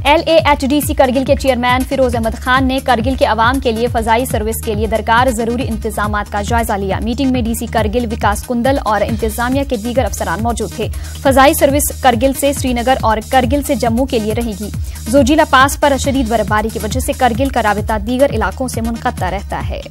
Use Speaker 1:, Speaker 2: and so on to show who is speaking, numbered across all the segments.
Speaker 1: LAHDC Kargil के chairman Firoz Ahmad Khan ने करगिल के अवाम के लिए फजाई सर्विस के लिए दरकार जरूरी इंतजामात का जायजा लिया। मीटिंग में DC करगिल विकास कुंदल और इंतजामिया के दीगर अफसरान मौजूद थे। फजाई सर्विस करगिल से श्रीनगर और करगिल से जम्मू के लिए रहेगी। जोजिला पास पर शदीद बर्फबारी की वजह से करगिल का राबिता दीगर इलाकों से मुनक़ता रहता है।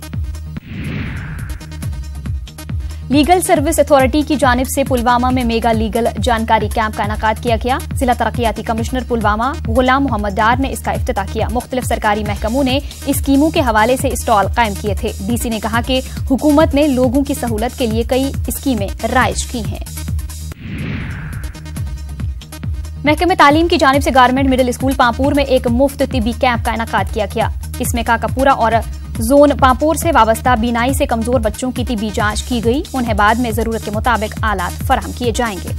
Speaker 1: लीगल सर्विस अथॉरिटी की जानिब से पुलवामा में मेगा लीगल जानकारी कैंप का इनेकाद किया गया। जिला तरक्याती कमिश्नर पुलवामा गुलाम मोहम्मद डार ने इसका इफ्तिताह किया। मुख्तलिफ सरकारी महकमों ने स्कीमों के हवाले से स्टॉल कायम किए थे। DC ने कहा कि हुकूमत ने लोगों की सहूलत के लिए कई स्कीमें राइज की हैं। महकमे तालीम की जानिब से गवर्नमेंट मिडिल स्कूल पांपुर में एक मुफ्त तिबी कैंप का इनेकाद किया गया। इसमें काकापुरा और जोन पांपुर से वाबस्ता बीनाई से कमजोर बच्चों की तिबी जांच की गई। उन्हें बाद में जरूरत के मुताबिक आलात फराहम किए जाएंगे।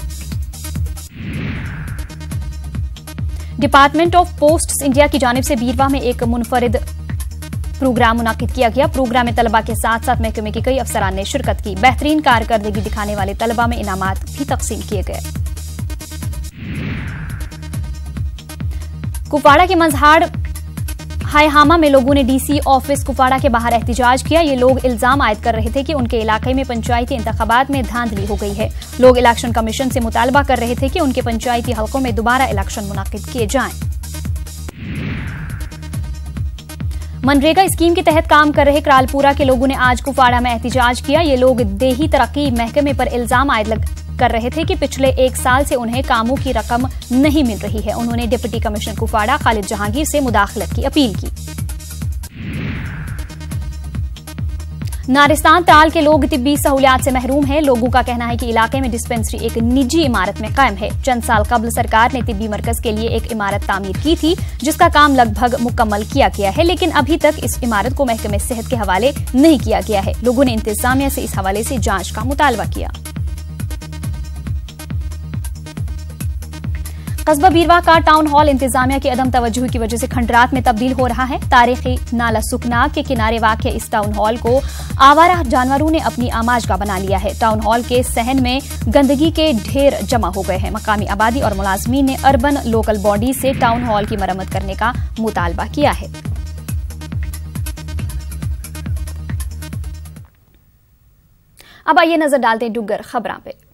Speaker 1: डिपार्टमेंट ऑफ पोस्ट्स इंडिया की जानिब से बीरवाह में एक मुनफरिद प्रोग्राम मुनाकिद किया गया। प्रोग्राम में तलबा के साथ साथ महकमे के कई अफसरान ने शिरकत की। बेहतरीन कारकर्दगी दिखाने वाले तलबा में इनामात भी तकसीम किए गए। कुपवाड़ा के मंजहाड़ हायहामा में लोगों ने DC ऑफिस कुपवाड़ा के बाहर एहतिजाज किया। ये लोग इल्जाम आयद कर रहे थे कि उनके इलाके में पंचायती इंतखाबात में धांधली हो गई है। लोग इलेक्शन कमीशन से मुतालबा कर रहे थे कि उनके पंचायती हलकों में दोबारा इलेक्शन मुनाकिद किए जाएं। मनरेगा स्कीम के तहत काम कर रहे करालपुरा के लोगों ने आज कुपवाड़ा में एहतिजाज किया। ये लोग देही तरक्की महकमे पर इल्जाम आयद कर रहे थे कि पिछले 1 साल से उन्हें कामों की रकम नहीं मिल रही है। उन्होंने डिप्टी कमिश्नर कुपवाड़ा खालिद जहांगीर से मुदाखलत की अपील की। नारिस्तान त्राल के लोग तिब्बी सहूलियात से महरूम हैं। लोगों का कहना है कि इलाके में डिस्पेंसरी एक निजी इमारत में कायम है। चंद साल कबल सरकार ने तिब्बी मरकज के लिए एक इमारत तामीर की थी, जिसका काम लगभग मुकम्मल किया गया है, लेकिन अभी तक इस इमारत को महकमे सेहत के हवाले नहीं किया गया है। लोगों ने इंतजामिया से इस हवाले से जांच का मुतालबा किया। कस्बा बीरवाह का टाउन हॉल इंतजामिया की अदम तवज्जुह की वजह से खंडरात में तब्दील हो रहा है। तारीखी नाला सुकनाग के किनारे वाक़ इस टाउन हॉल को आवारा जानवरों ने अपनी आमाजगाह बना लिया है। टाउन हॉल के सहन में गंदगी के ढेर जमा हो गए हैं। मकामी आबादी और मुलाजमीन ने अर्बन लोकल बॉडी से टाउन हॉल की मरम्मत करने का मुतालबा किया है। अब आइए नजर डालते हैं डुग्गर खबरों पे।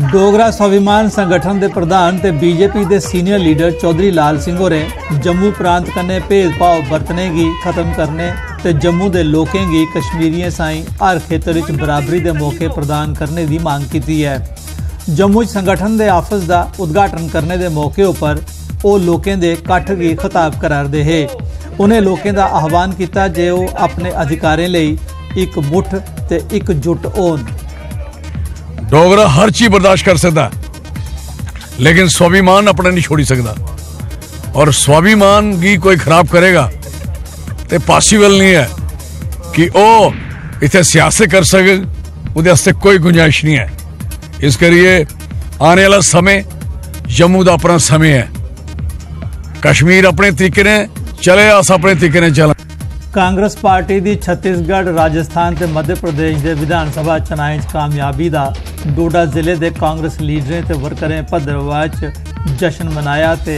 Speaker 2: डोगरा स्वाभिमान संगठन के प्रधान ते बीजेपी के सीनियर लीडर चौधरी लाल सिंह होरें जम्मू प्रांत कन्नै भेदभाव बरतने की खत्म करने ते जम्मू के लोकें की कश्मीरियों साई हर खेतर में बराबरी के मौके प्रदान करने की मांग की है। जम्मू संगठन के आफिस का उद्घाटन करने के मौके पर वो लोकें के कट्ठ की खिताब करारदे है। उन्हें लोकें का आह्वान किया जे वो अपने अधिकारों लिए एक मुठ ते एकजुट होन।
Speaker 3: डोगरा हर चीज बर्दाश्त कर सकता, लेकिन स्वाभिमान अपना नहीं छोड़ी सकता। और स्वाभिमान की कोई खराब करेगा तो पॉसिबल नहीं है कि वो इतने सियासत कर सके। उहदे कोई गुंजाइश नहीं है। इस करिए आने वाला समय जम्मू का अपना समय है। कश्मीर अपने तरीके ने चले, अस अपने तरीके ने चल।
Speaker 2: कांग्रेस पार्टी की छत्तीसगढ़, राजस्थान ते मध्य प्रदेश के विधान सभा चुनाव कामयाबी का डोडा जिले के कांग्रेस लीडरें ते वर्करें भद्रवाह च जश्न मनाया ते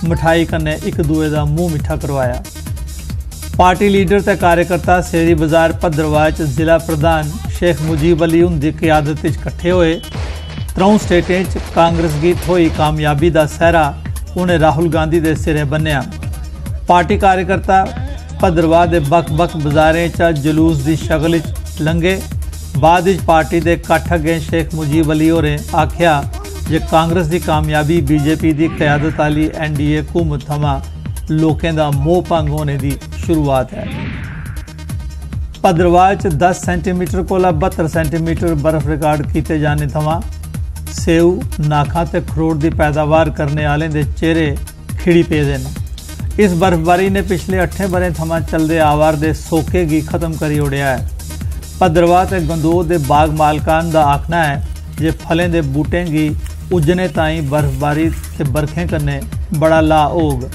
Speaker 2: मिठाई कन्नै एक दूए का मूँह मिठा करवाया। पार्टी लीडर ते कार्यकर्ता शेरी बाजार भद्रवाह च जिला प्रधान शेख मुजीब अली उनकी क्यादत इकट्ठे होए। 3 स्टेटें च कांग्रेस की थोई कामयाबी का सहरा उन्हें राहुल गांधी के सिरे बन्निया। पार्टी कार्यकर्ता भद्रवाह के बख-बख बाजारें च जुलूस की शक्ल च लंघे। बाद पार्टी के कट्ठ अगे शेख मुजीब अली होरें आख्या जे कांग्रेस की कामयाबी बीजेपी की क्यादत वाली NDA हुकूमत थमां लोकें दा मोह भंग होने की शुरुआत है। भद्रवाह च 10 सेंटीमीटर कोला 72 सेंटीमीटर बर्फ रिकॉर्ड किए जाने थमां सेऊ, नाखा ते खरोट की पैदावार करने वाले दे चेहरे खिड़ी पेदे ने। इस बर्फबारी ने पिछले 8 बरें थमां चलते आवार दे सोके की खत्म करी ओढ़िया है। भद्रवाह ते गंदोह दे बाग मालकान का आखना है जे फलें दे बूटें की उज्जने ताई बर्फबारी ते बरखें कन्नै बड़ा ला होग।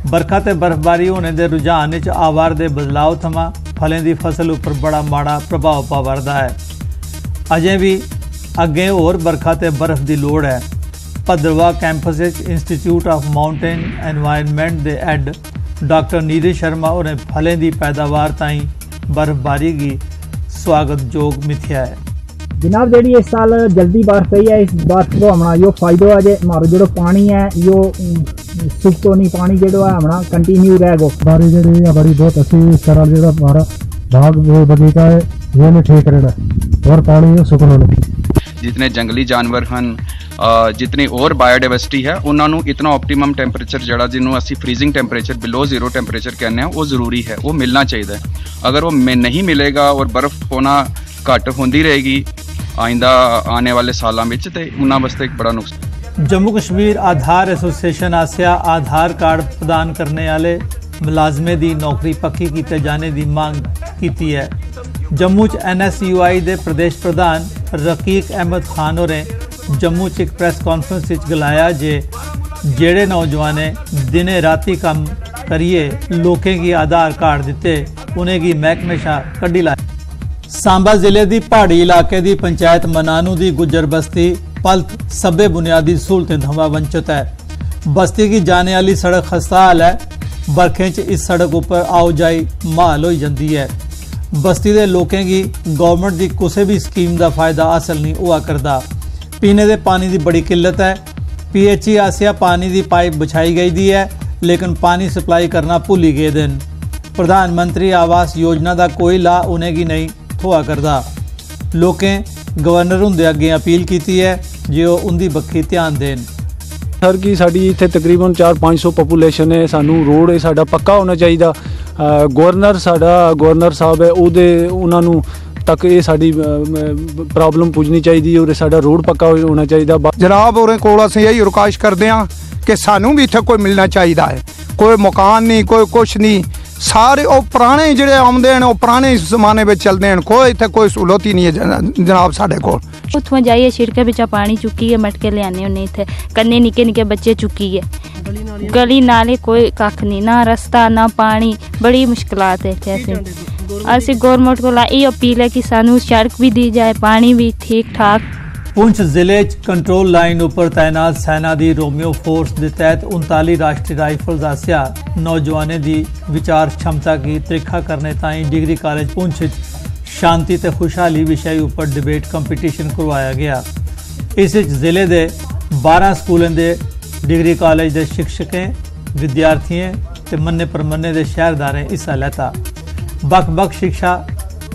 Speaker 2: बरखा ते बर्फबारी होने के रुझान च आवार दे बदलाव थमां फलें की फसल उपर बड़ा माड़ा प्रभाव पा वरदा है। अजें भी अगे होर बरखा ते बर्फ की लोड़ है। Bhaderwah campus institute of mountain environment के हैड डॉक्टर नीरज शर्मा होरें फलें की पैदावार ताईं बर्फबारी की स्वागतयोग मिथ्या है।
Speaker 4: जनाब जी इस साल जल्दी बारिश पई है, इस बारिश को हमारा यो फायदो है जे हमारा जो पानी है यो सुख तो नहीं, पानी जो है हमारा कंटिन्यू रहेगा।
Speaker 5: बारिश जी हमारी बहुत अच्छी, इस तरह जो हमारा बाग बगीचा है वो नहीं ठीक रहना और पानी सुकन होना।
Speaker 6: जितने जंगली जानवर हैं, जितनी और बायोडाइवर्सिटी है, उन्होंने इतना ऑप्टिमम टैंपरेचर जड़ा जिन्होंने असी freezing temperature below zero temperature कहने वो जरूरी है, वो मिलना चाहिए। अगर वो नहीं मिलेगा और बर्फ होना घट होती रहेगी आइंदा आने वाले सालों में, तो उन्होंने वास्ते एक बड़ा नुकसान।
Speaker 2: जम्मू कश्मीर आधार एसोसिएशन आसिया आधार कार्ड प्रदान करने वाले मुलाजमे की नौकरी पक्की किए जाने की मांग की है। जम्मू च NSUI के प्रदेश प्रधान रकीक अहमद खान होरें जम्मू च एक प्रैस कॉन्फ्रेंस गलाया जे जेड़े नौजवान दिने राती कम करिए लोकें की आधार कार्ड दिते उन्हें महकमे शा कड्डी लाया। सांबा जिले की पहाड़ी इलाके की पंचायत मनानू की गुजर बस्ती पलत सभे बुनियादी सहूलतें थमां वंचित है। बस्ती की जाने वाली सड़क खस्ता हाल है। बरखें च इस सड़क उपर आओ जाई महाल हो जाती है। बस्ती के लोगों की गवर्नमेंट की किसी भी स्कीम का फायदा हासिल नहीं हुआ करता। पीने के पानी की बड़ी किल्लत है। PHE आसिया पानी की पाइप बिछाई गई दी है लेकिन पानी सप्लाई करना भुली गए दिन। प्रधानमंत्री आवास योजना का कोई लाभ उन्हें की नहीं हुआ करता। लोकें गवर्नर हुंदे अगे अपील की है जे वो उनकी बक्खी ध्यान देन।
Speaker 5: सर की साडी इत्थे तकरीबन 400-500 पॉपूलेशन है, सानू रोड साडा पक्का होना चाहिए। गवर्नर साहब है उहदे उन्हां नू तक ये साडी प्रॉब्लम पुजनी चाहिए और साडा रोड पक्का होना चाहिए।
Speaker 7: जनाब होरें कोल असीं यही रिक्वेस्ट करते हैं कि सानू भी इत्थे कोई मिलना चाहिए है। कोई मकान नहीं, कोई कुछ नहीं, सारे वो पुराने जिहड़े आउंदे हैं वो पुराने जमाने में चलते हैं। कोई इत्थे कोई सहूलत ही नहीं है जनाब साडे कोल।
Speaker 8: उत्थों जाइए छिड़के बिचा पानी चुक्की मटके ले आने होने, इत्थे कन्ने निक्के निक्के बच्चे चुक्की गली नाले कोई कख नहीं, ना रस्ता ना पानी, बड़ी मुश्किलात है इत्थे। असीं गौरमेंट को ये अपील है कि सानू सड़क भी दी जाए, पानी भी ठीक ठाक।
Speaker 2: पुंछ जिले कंट्रोल लाइन उपर तैनात सेना की रोमियो फोर्स के तहत 39 राष्ट्रीय राइफल्स आसिया नौजवानों की विचार क्षमता की तरीका करने ताईं डिग्री कॉलेज पुंछ शांति ते खुशहाली विषय उपर डिबेट कंपीटिशन करवाया गया। इस जिले के 12 स्कूलों के डिग्री कॉलेज के शिक्षकें, विद्यार्थियों ते मन्ने परमन्ने के शहरदारें हिस्सा लेता। बख-बख शिक्षा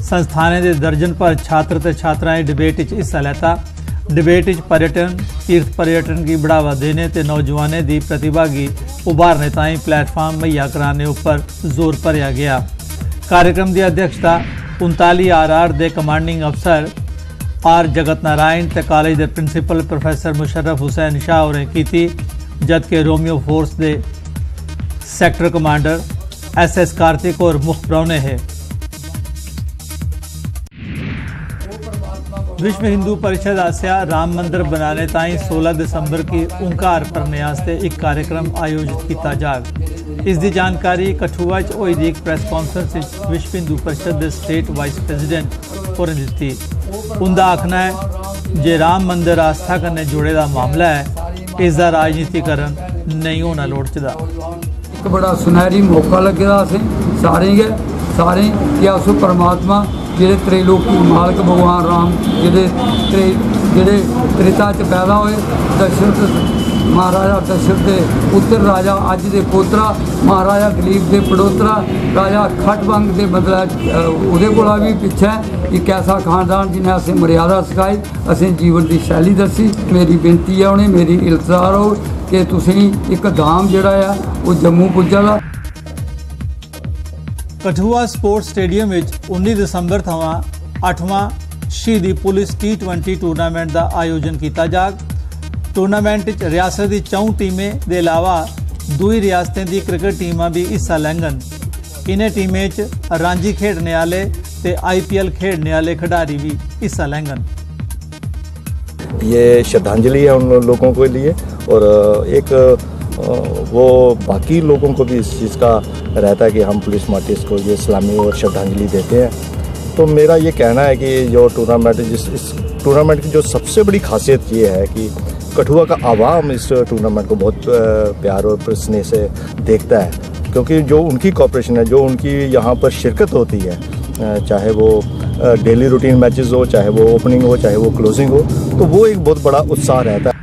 Speaker 2: संस्थानें के दर्जन भर छात्र ते छात्राएं डिबेट हिस्सा लेता। डिबेट पर्यटन तीर्थ पर्यटन की बढ़ावा देने ते नौजवानों की प्रतिभा की उभारने ताईं प्लेटफॉर्म मुहैया कराने उपर जोर भरया गया। कार्यक्रम की अध्यक्षता 39 RR के कमांडिंग अफसर R जगत नारायण ते कॉलेज के प्रिंसीपल प्रोफैसर मुशर्रफ हुसैन शाह होरें की, जबकि रोमियो फोर्स के सैक्टर कमांडर SS कार्तिक और मुख्य परौने है। विश्व हिंदू परिषद आसिया राम मंदिर बनाने ताईं 16 दिसंबर की ओंकार भरने वास्ते एक कार्यक्रम आयोजित किया जाएगा। इसकी जानकारी कठुआ च होई दी एक प्रेस कॉन्फ्रेंस विश्व हिंदू परिषद के स्टेट वाइस प्रेजिडेंट होरें दित्ती। उनका आखना है जे राम मंदिर आस्था कन्नै जुड़े दा मामला है, इसका राजनीतिकरण नहीं होना लोड़चदा।
Speaker 9: एक बड़ा सुनहरी मौका लगेगा असें सारे कि उस परमात्मा जेडे त्रिलोकी मालक भगवान राम जेडे त्रेता च पैदा होए, दशरथ महाराजा दशरथ के पुत्र, राजा अज दे पोतरा, महाराजा दलीप के पड़ोतरा, राजा खटबंग के मतलब उहदे कोला भी पिछे एक ऐसा खानदान जिन्हें असें मर्यादा सिखाई, असें जीवन की शैली दसी। मेरी बेनती है उन्हें मेरी इल्तजार हो कि तुसीं एक धाम जिहड़ा है वो जम्मू पुज्जा।
Speaker 2: कठुआ स्पोर्ट्स स्टेडियम 19 दिसंबर थमां 8वां शहीदी पुलिस T20 टूर्नामेंट का आयोजन किया जाग। टूर्नामेंट रियासत की 4 टीमें के अलावा दूई रियासतें की क्रिकेट टीमां भी हिस्सा लैंगन। इन्हें टीमें रांझी खेडने वाले ते IPL खेडने वाले खिडारी भी हिस्सा लैंगन।
Speaker 10: ये श्रद्धांजलि है उन लोगों के लिए और एक वो बाकी लोगों को भी इस चीज़ का रहता है कि हम पुलिस मार्टिस को ये सलामी और श्रद्धांजलि देते हैं। तो मेरा ये कहना है कि जो टूर्नामेंट इस टूर्नामेंट की जो सबसे बड़ी खासियत ये है कि कठुआ का आवाम इस टूर्नामेंट को बहुत प्यार और स्नेह से देखता है, क्योंकि जो उनकी कॉपरेशन है, जो उनकी यहाँ पर शिरकत होती है, चाहे वो डेली रूटीन मैचेस हो, चाहे वो ओपनिंग हो, चाहे वो क्लोजिंग हो, तो वो एक बहुत बड़ा उत्साह रहता है।